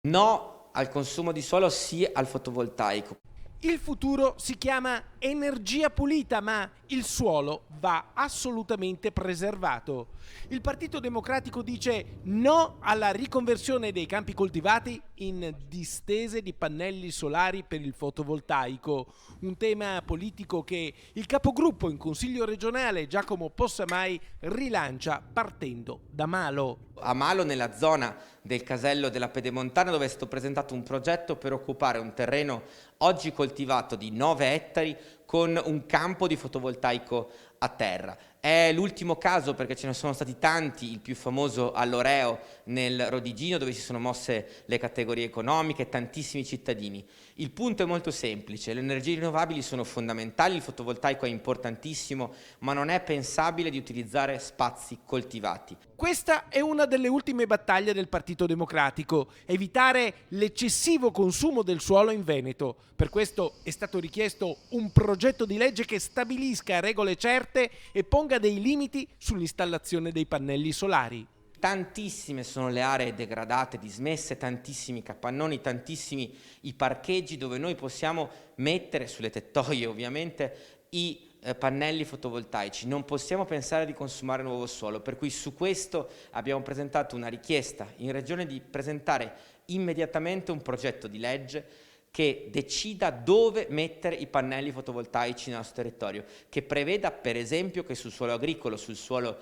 No al consumo di suolo, sì al fotovoltaico. Il futuro si chiama energia pulita, ma il suolo va assolutamente preservato. Il Partito Democratico dice no alla riconversione dei campi coltivati in distese di pannelli solari per il fotovoltaico, un tema politico che il capogruppo in Consiglio regionale Giacomo Possamai rilancia partendo da Malo. A Malo, nella zona del casello della Pedemontana, dove è stato presentato un progetto per occupare un terreno oggi coltivato di 9 ettari con un campo di fotovoltaico a terra. È l'ultimo caso, perché ce ne sono stati tanti, il più famoso all'Oreo nel Rodigino, dove si sono mosse le categorie economiche, tantissimi cittadini. Il punto è molto semplice: le energie rinnovabili sono fondamentali, il fotovoltaico è importantissimo, ma non è pensabile di utilizzare spazi coltivati. Questa è una delle ultime battaglie del Partito Democratico: evitare l'eccessivo consumo del suolo in Veneto. Per questo è stato richiesto un progetto di legge che stabilisca regole certe e ponga dei limiti sull'installazione dei pannelli solari. Tantissime sono le aree degradate, dismesse, tantissimi capannoni, tantissimi i parcheggi dove noi possiamo mettere, sulle tettoie ovviamente, i pannelli fotovoltaici. Non possiamo pensare di consumare nuovo suolo, per cui su questo abbiamo presentato una richiesta in Regione di presentare immediatamente un progetto di legge che decida dove mettere i pannelli fotovoltaici nel nostro territorio, che preveda per esempio che sul suolo agricolo, sul suolo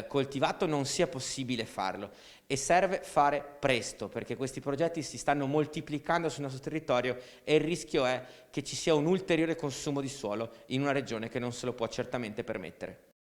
coltivato non sia possibile farlo, e serve fare presto, perché questi progetti si stanno moltiplicando sul nostro territorio e il rischio è che ci sia un ulteriore consumo di suolo in una regione che non se lo può certamente permettere.